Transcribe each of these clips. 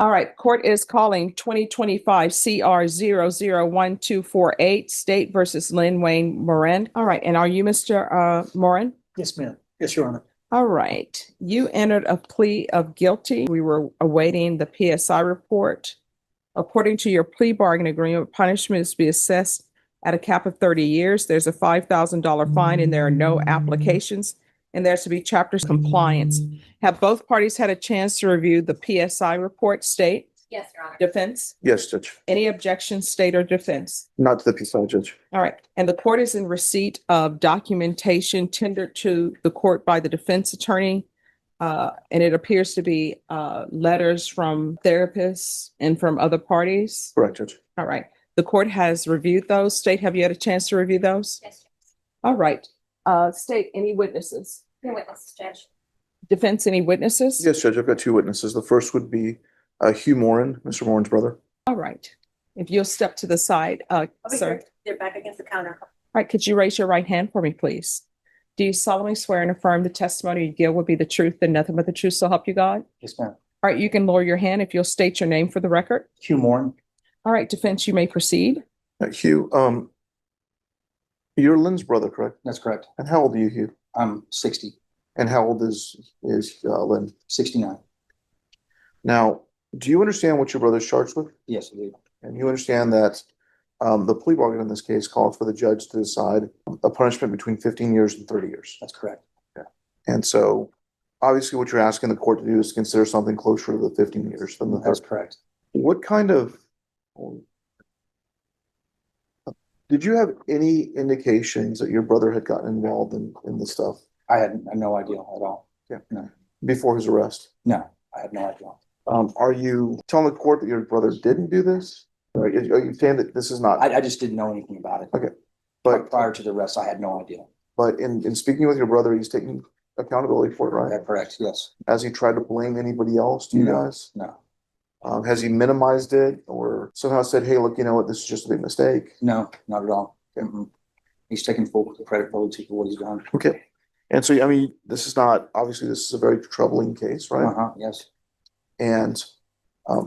All right, court is calling 2025 CR 001248 State versus Lynn Morren. All right, and are you Mr. Morren? Yes, ma'am. Yes, Your Honor. All right, you entered a plea of guilty. We were awaiting the PSI report. According to your plea bargain agreement, punishment is to be assessed at a cap of 30 years. There's a $5,000 fine and there are no applications. And there's to be chapter compliance. Have both parties had a chance to review the PSI report, state? Yes, Your Honor. Defense? Yes, Judge. Any objections, state or defense? Not to the PSI, Judge. All right. And the court is in receipt of documentation tendered to the court by the defense attorney. And it appears to be letters from therapists and from other parties. Correct, Judge. All right. The court has reviewed those. State, have you had a chance to review those? Yes, Judge. All right. State, any witnesses? No witness, Judge. Defense, any witnesses? Yes, Judge. I've got two witnesses. The first would be Hugh Morren, Mr. Morren's brother. All right. If you'll step to the side, Over sir. here. They're back against the counter. All right. Could you raise your right hand for me, please? Do you solemnly swear and affirm the testimony you give will be the truth and nothing but the truth, so help you God? Yes, ma'am. All right. You can lower your hand if you'll state your name for the record. Hugh Morren. All right. Defense, you may proceed. Hugh, you're Lynn's brother, correct? That's correct. And how old are you, Hugh? I'm 60, And how old is Lynn? 69. Now, do you understand what your brother's charged with? Yes, I do. And you understand that the plea bargain in this case called for the judge to decide a punishment between 15 years and 30 years. That's correct. And so obviously what you're asking the court to do is consider something closer to the 15 years than the That's 30. correct. What kind of, did you have any indications that your brother had gotten involved in this stuff I had no idea at all. before his arrest? No, I had no idea. Are you telling the court that your brother didn't do this? Are you saying that this is not? I just didn't know anything about it. Okay. But prior to the arrest, I had no idea. But in speaking with your brother, he's taking accountability for it, right? That's correct. Yes. Has he tried to blame anybody else to you No. guys? No. Has he minimized it or somehow said, hey, look, you know what, this is just a big mistake? No, not at all. He's taking full credibility for what he's done. Okay. And so, I mean, this is a very troubling case, right? Yes. And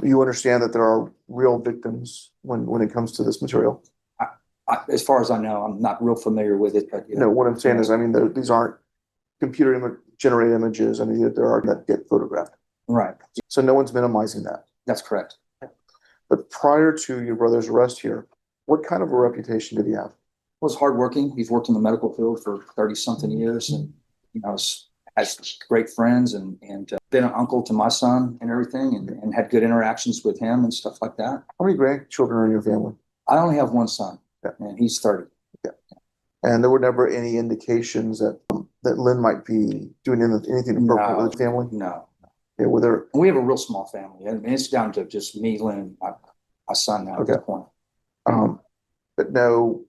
you understand that there are real victims when it comes to this material. As far as I know, I'm not real familiar with it, but No, what I'm saying is, I mean, these aren't computer generated images. I mean, there are that get photographed. right. So no one's minimizing that. That's correct. But prior to your brother's arrest here, what kind of a reputation did he have? Was hardworking. He's worked in the medical field for 30 something years, and has great friends and been an uncle to my son and everything, and had good interactions with him and stuff like that. How many grandchildren are in your family? I only have one son, and he's 30. And there were never any indications that Lynn might be doing anything appropriate with the family? No. Yeah, were there? We have a real small family, and it's down to just me, Lynn, and my son now at that point. But no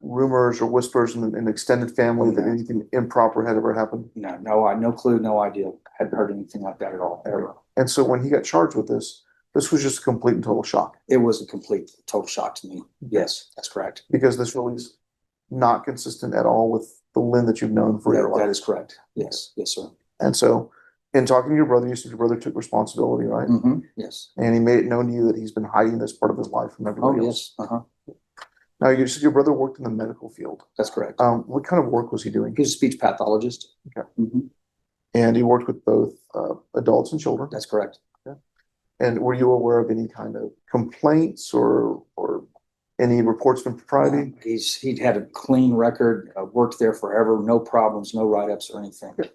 rumors or whispers in the extended family that anything improper had ever happened? No clue, no idea. Hadn't heard anything like that at all, ever. And so when he got charged with this was just a complete and total shock. It was a complete, total shock to me. Yes, that's correct. Because this really is not consistent at all with the Lynn that you've known for your life. That is correct. Yes, sir. And so in talking to your brother, you said your brother took responsibility, right? Yes. And he made it known to you that he's been hiding this part of his life from everybody else. Yes. Now, you said your brother worked in the medical field. That's correct. What kind of work was he doing? He's a speech pathologist. Okay. And he worked with both adults and children. That's correct. Okay. And were you aware of any kind of complaints or any reports of impropriety? He'd had a clean record, worked there forever, no problems, no write-ups or anything. Okay.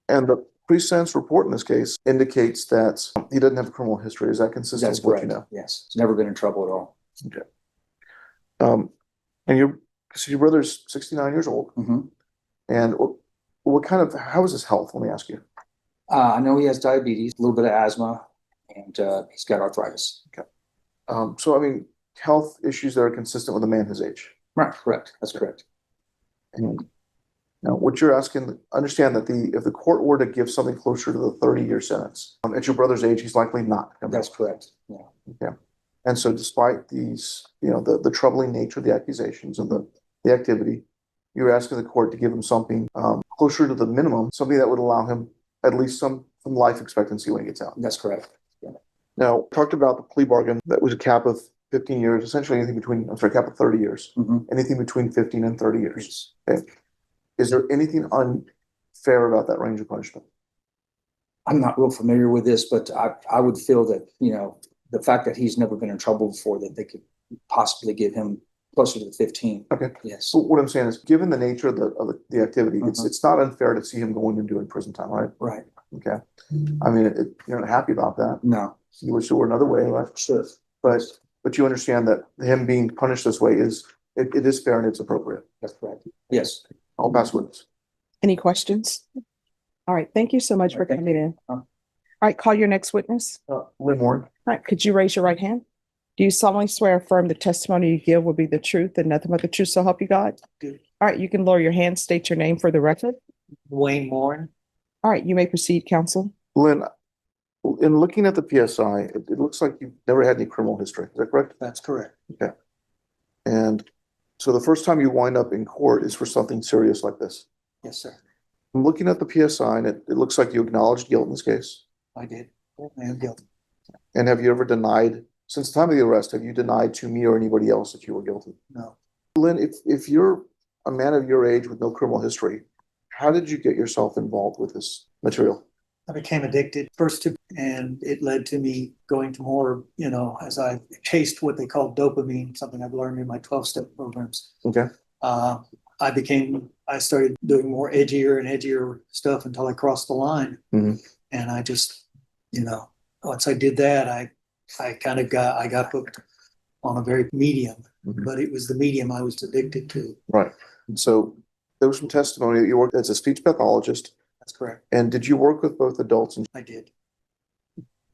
And the pre-sentence report in this case indicates that he doesn't have a criminal history. Is that consistent That's with what correct. you know? Yes. He's never been in trouble at all. Okay. And your brother's 69 years old. And how is his health? Let me ask you. I know he has diabetes, a little bit of asthma, and he's got arthritis. Okay. So, I mean, health issues that are consistent with a man his age. Right. Correct. That's correct. And now, what you're asking, understand that if the court were to give something closer to the 30-year sentence, at your brother's age, he's likely not. That's correct. Yeah. Okay. And so despite these, the troubling nature of the accusations and the activity, you're asking the court to give him something closer to the minimum, something that would allow him at least some life expectancy when he gets out. That's correct. Now, talked about the plea bargain that was a cap of 15 years, essentially anything between, I'm sorry, cap of 30 years, Mhm. anything between 15 and 30 years. Okay. Is there anything unfair about that range of punishment? I'm not real familiar with this, but I would feel that, the fact that he's never been in trouble before, that they could possibly give him closer to the 15. Okay. Yes. So what I'm saying is, given the nature of the activity, Mhm. it's not unfair to see him going and doing prison time, right? Right. Okay. I mean, you're not happy about that. No. You wish it were another way, right? Sure. But you understand that him being punished this way it is fair and it's appropriate. That's correct. Yes. I'll pass witness. Any questions? All right, thank you so much for Thank coming in. Uh, All right, call your next witness. Lynn Morren. All right, could you raise your right hand? Do you solemnly swear or affirm the testimony you give will be the truth and nothing but the truth, so help you God? Do. All right, you can lower your hand, state your name for the record. Wayne Morren. All right, you may proceed, counsel. Lynn, in looking at the PSI, it looks like you've never had any criminal history. Is that correct? That's correct. And so the first time you wind up in court is for something serious like this. Yes, sir. I'm looking at the PSI and it looks like you acknowledged guilt in this case. I did. I am guilty. And have you ever denied, since the time of the arrest, have you denied to me or anybody else that you were guilty? No. Lynn, if you're a man of your age with no criminal history, how did you get yourself involved with this material? I became addicted first to, and it led to me going to more, as I chased what they call dopamine, something I've learned in my 12-step programs. Okay. I started doing more edgier and edgier stuff until I crossed the line. Mhm. And I just, once I did that, I got hooked on a very medium, Mhm. but it was the medium I was addicted to. Right. So there was some testimony that you worked as a speech pathologist. That's correct. And did you work with both adults and I did.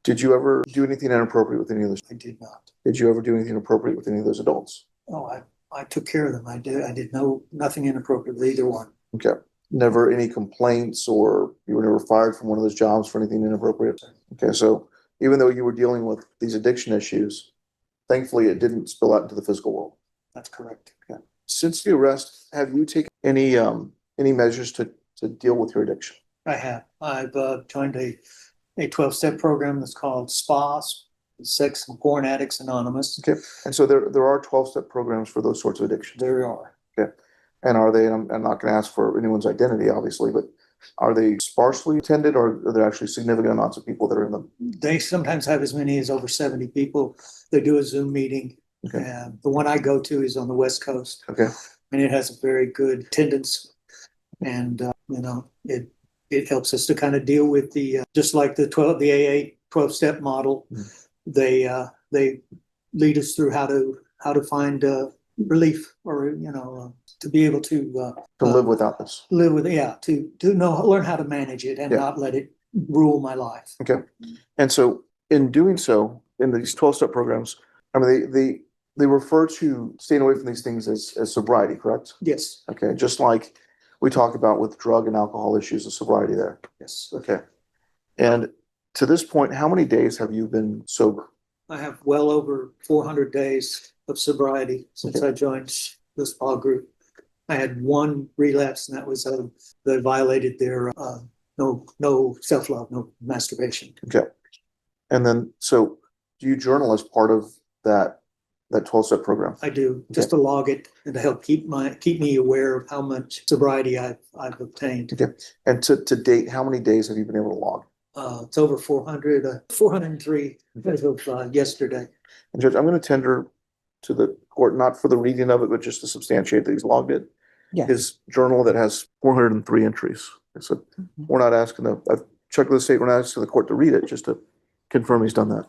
did you ever do anything inappropriate with any of those? I did not. Did you ever do anything inappropriate with any of those adults? Oh, I took care of them. I did nothing inappropriate with either one. Okay. Never any complaints or you were never fired from one of those jobs for anything inappropriate? Okay. So even though you were dealing with these addiction issues, thankfully it didn't spill out into the physical world. That's correct. Okay. Since the arrest, have you taken any measures to deal with your addiction? I have. I've joined a 12-step program that's called SPAS, Sex and Porn Addicts Anonymous. Okay. And so there are 12-step programs for those sorts of addictions. There are. Okay. And are they, and I'm not going to ask for anyone's identity, obviously, but are they sparsely attended or are there actually significant amounts of people that are in them? They sometimes have as many as over 70 people. They do a Zoom meeting. Okay. And the one I go to is on the West Coast. Okay. And it has a very good attendance. And, it helps us to kind of deal with the, just like the AA 12-step model. Mhm. They lead us through how to find relief or, to be able to To live without this. live with, learn how to manage it and Yeah. not let it rule my life. Okay. And so in doing so, in these 12-step programs, I mean, they refer to staying away from these things as sobriety, correct? Yes, Okay. Just like we talk about with drug and alcohol issues of sobriety there. yes. Okay. And to this point, how many days have you been sober? I have well over 400 days of sobriety since Okay. I joined the spa group. I had one relapse, and that was they violated their no self-love, no masturbation. Okay. And then, so do you journal as part of that 12-step program? I do, just to log it and to help keep me aware of how much sobriety I've obtained. Okay. And to date, how many days have you been able to log? It's over 400, 403 as of yesterday. And Judge, I'm going to tender to the court, not for the reading of it, but just to substantiate that he's logged it. Yes. His journal that has 403 entries. So we're not asking I've checked with the state, we're not asking the court to read it, just to confirm he's done that.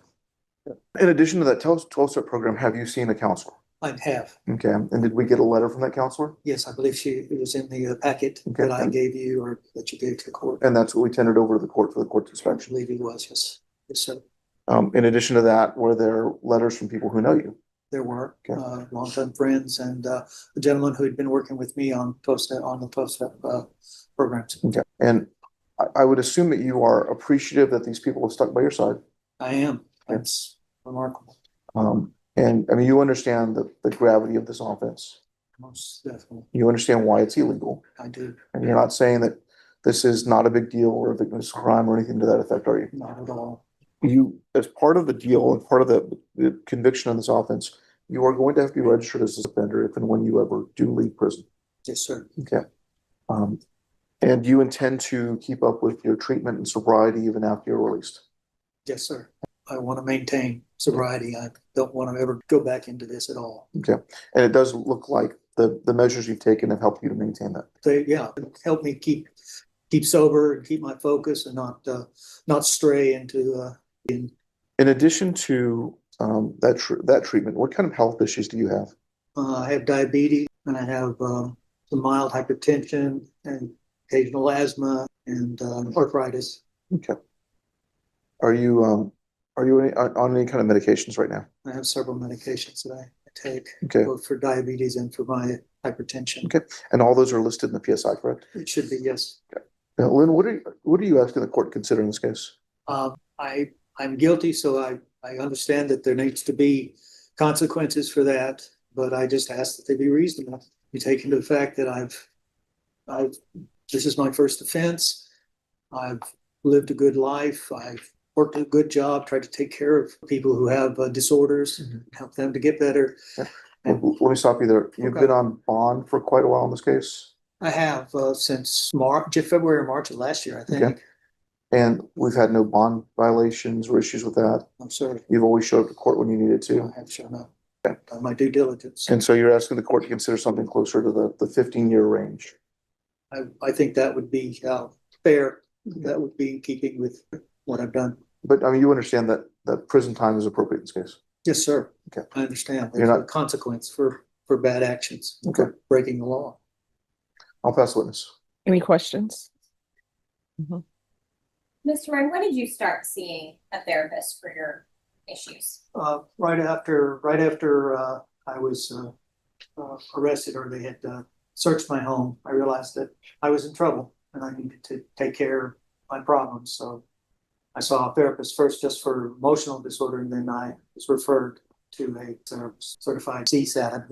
In addition to that 12-step program, have you seen a counselor? I have. Okay. And did we get a letter from that counselor? Yes, I believe it was in the packet Okay. that I gave you or that you gave to the court. And that's what we tendered over to the court for the court I inspection. believe it was, yes. Yes, sir. In addition to that, were there letters from people who know you? There were Okay. longtime friends and a gentleman who had been working with me on the 12-step programs. Okay. And I would assume that you are appreciative that these people have stuck by your side. I am. That's remarkable. And I mean, you understand the gravity of this offense. Most definitely. You understand why it's illegal. I do. And you're not saying that this is not a big deal or a victimless crime or anything to that effect, are you? Not at all. You, as part of the deal and part of the conviction on this offense, you are going to have to be registered as a offender if and when you ever do leave prison. Yes, sir. Okay. And you intend to keep up with your treatment and sobriety even after you're released? Yes, sir. I want to maintain sobriety. I don't want to ever go back into this at all. Okay. And it does look like the measures you've taken have helped you to maintain that. Yeah, help me keep sober and keep my focus and not stray into In addition to that treatment, what kind of health issues do you have? I have diabetes and I have some mild hypertension and occasional asthma and arthritis. Okay. Are you on any kind of medications right now? I have several medications that I take, Okay. both for diabetes and for my hypertension. Okay. And all those are listed in the PSI, correct? It should be, yes. Now, Lynn, what are you asking the court to consider in this case? I'm guilty, so I understand that there needs to be consequences for that, but I just ask that they be reasonable. You take into the fact that this is my first offense. I've lived a good life. I've worked a good job, tried to take care of people who have disorders, help them to get better. Yeah. Let me stop you there. You've Okay. been on bond for quite a while in this case. I have since February or March of last year, I think. Okay. And we've had no bond violations or issues with that. I'm sorry. You've always showed up to court when you needed to. I have shown up. Done my due diligence. And so you're asking the court to consider something closer to the 15-year range. I think that would be fair. That would be in keeping with what I've done. But I mean, you understand that prison time is appropriate in this case. Yes, sir. Okay. I understand. You're There's not- a consequence for bad actions. Okay. For breaking the law. I'll pass the witness. Any questions? Mr. Morren, when did you start seeing a therapist for your issues? Right after I was arrested, or they had searched my home, I realized that I was in trouble and I needed to take care of my problems. So I saw a therapist first just for emotional disorder, and then I was referred to a certified CSA.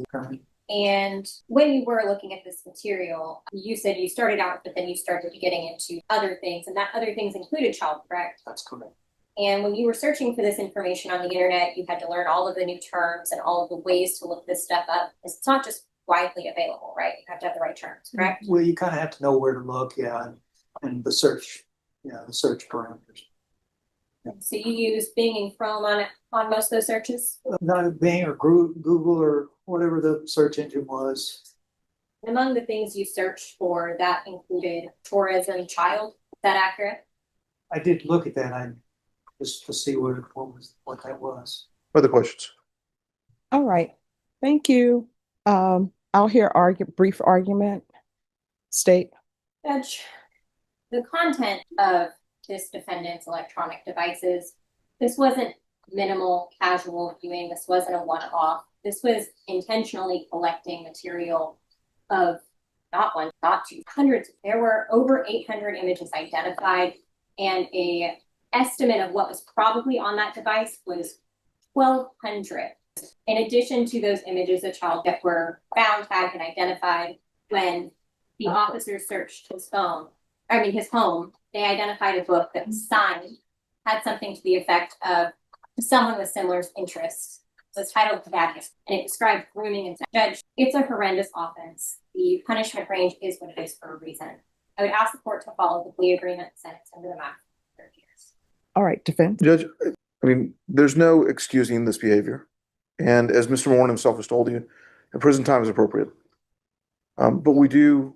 And when you were looking at this material, you said you started out, but then you started getting into other things, and that other things included child, correct? That's correct. And when you were searching for this information on the internet, you had to learn all of the new terms and all of the ways to look this stuff up. It's not just widely available, right? You have to have the right terms, correct? Well, you kind of have to know where to look, yeah, and the search parameters. So you use Bing and Chrome on most of those searches? Not Bing or Google or whatever the search engine was. Among the things you searched for, that included tourism child. Is that accurate? I did look at that. Just to see what that was. Other questions? All right. Thank you. I'll hear brief argument. State. Judge, the content of this defendant's electronic devices, this wasn't minimal casual viewing. This wasn't a one-off. This was intentionally collecting material of not one, not two, hundreds. There were over 800 images identified, and a estimate of what was probably on that device was 1,200. In addition to those images of child that were found, tagged, and identified, when the officers searched his home, they identified a book that was signed, had something to the effect of someone with similar interests. It was titled Bad History, and it described grooming and judge. It's a horrendous offense. The punishment range is what it is for a reason. I would ask the court to follow the plea agreement sentence under the max 30 years. All right, defense. Judge, I mean, there's no excusing this behavior. And as Mr. Morren himself has told you, prison time is appropriate. But we do,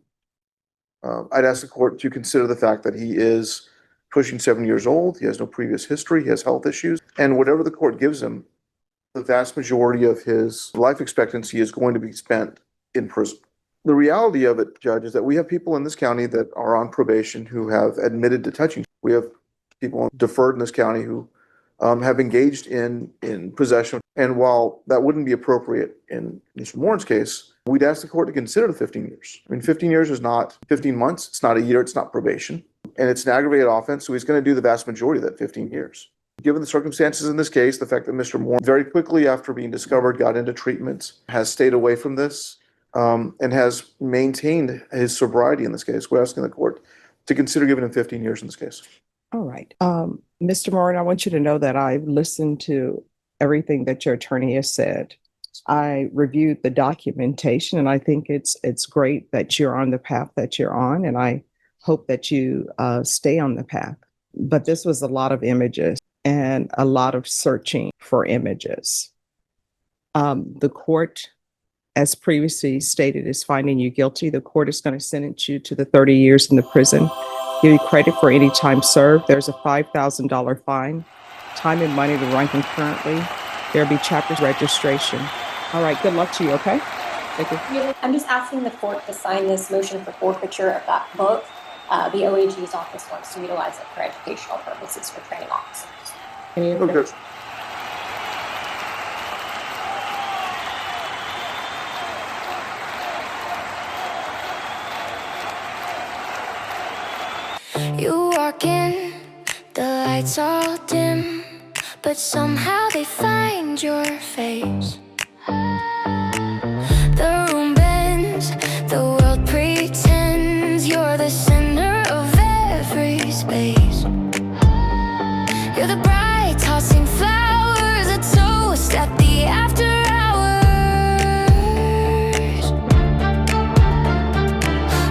I'd ask the court to consider the fact that he is pushing 7 years old. He has no previous history. He has health issues. And whatever the court gives him, the vast majority of his life expectancy is going to be spent in prison. The reality of it, Judge, is that we have people in this county that are on probation who have admitted to touching. We have people deferred in this county who have engaged in possession. And while that wouldn't be appropriate in Mr. Morren's case, we'd ask the court to consider the 15 years. I mean, 15 years is not 15 months. It's not a year. It's not probation. And it's an aggravated offense. So he's going to do the vast majority of that 15 years. Given the circumstances in this case, the fact that Mr. Morren very quickly after being discovered got into treatment, has stayed away from this, and has maintained his sobriety in this case, we're asking the court to consider giving him 15 years in this case. All right. Mr. Morren, I want you to know that I've listened to everything that your attorney has said. I reviewed the documentation and I think it's great that you're on the path that you're on, and I hope that you stay on the path. But this was a lot of images and a lot of searching for images. The court, as previously stated, is finding you guilty. The court is going to sentence you to the 30 years in the prison. Give you credit for any time served. There's a $5,000 fine. Time and money to run concurrently. There'll be chapter registration. All right, good luck to you, okay? Thank you. I'm just asking the court to sign this motion for forfeiture of that book. The OAG's office wants to utilize it for educational purposes for training officers. Any other? Okay. You walk in, the lights all dim, but somehow they find your face. The room bends, the world pretends you're the center of every space. You're the bride tossing flowers, a toast at the after hours.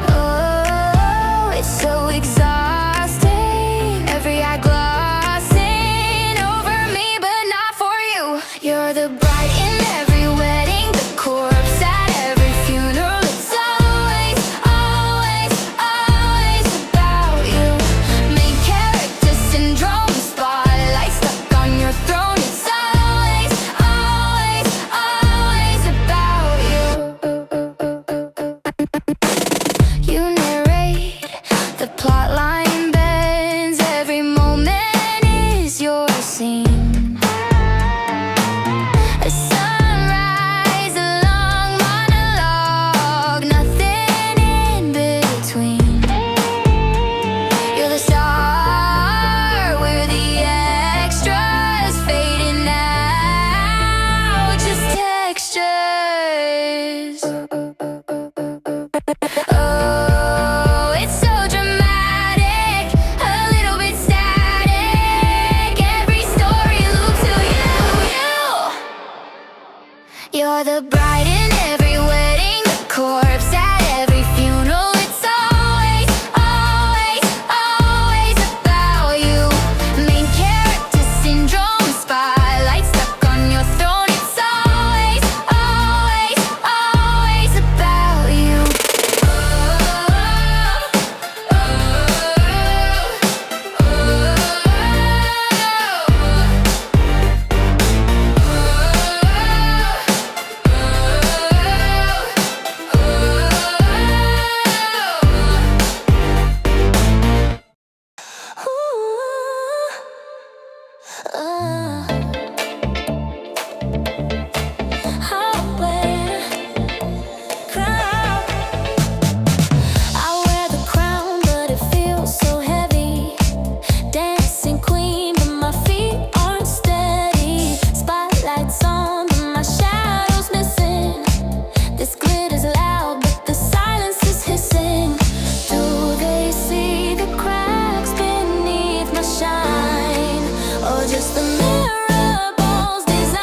Oh, it's so exhausting. Every eye glossing over me, but not for you. You're the bride in every wedding, the corpse at every funeral. It's always, always, always about you. Main character syndrome, spotlight stuck on your throne. It's always, always, always about you. You narrate, the plot line bends, every moment is your scene. A sunrise, a long monologue, nothing in between. You're the star, we're the extras, fading out, just textures. Oh, it's so dramatic, a little bit static. Every story loops to you. You're the bride in every wedding, the corpse at every funeral. It's always, always, always about you. Main character syndrome, spotlight stuck on your throne. It's always, always, always about you. I wear the crown, but it feels so heavy. Dancing queen, but my feet aren't steady. Spotlights on, but my shadow's missing. This glitter's loud, but the silence is hissing. Do they see the cracks beneath my shine, or just the mirror ball's design?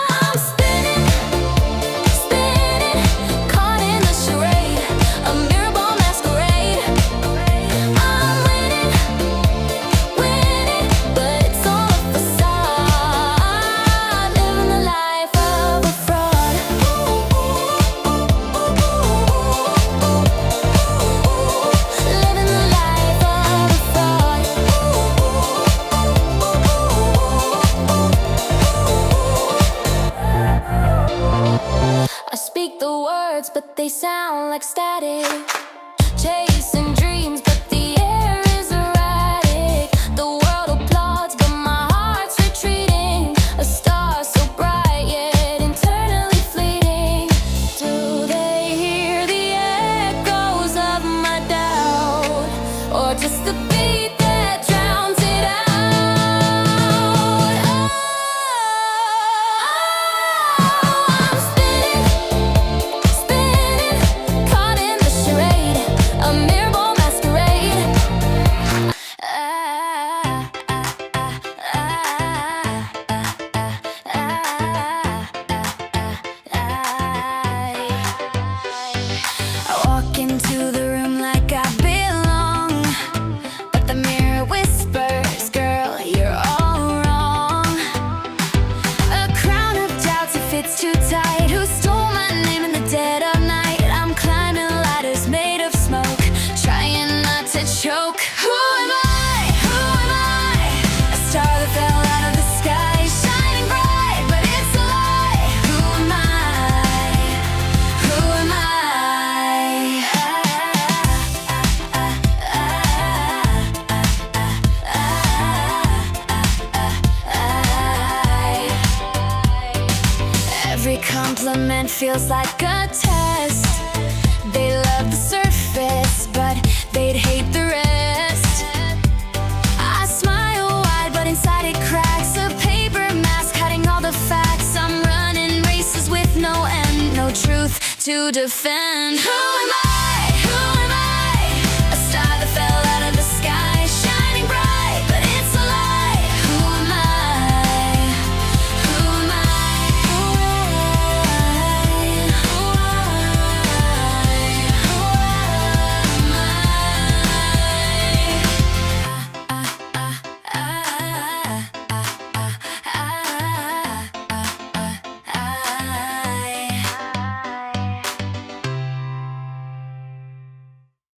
I'm spinning, spinning, caught in the charade, a mirror ball masquerade. I'm winning, winning, but it's all a facade. Living the life of a fraud. Living the life of a fraud. I speak the words, but they sound like static. Chasing dreams, but the air is erratic. The world applauds, but my heart's retreating. A star so bright, yet internally fleeting. Do they hear the echoes of my doubt, or just the beat that drowns it out? I'm spinning, spinning, caught in the Government feels like a test. They love the surface, but they'd hate the rest. I smile wide, but inside it cracks. A paper mask hiding all the facts. I'm running races with no end, no truth to defend. Who am I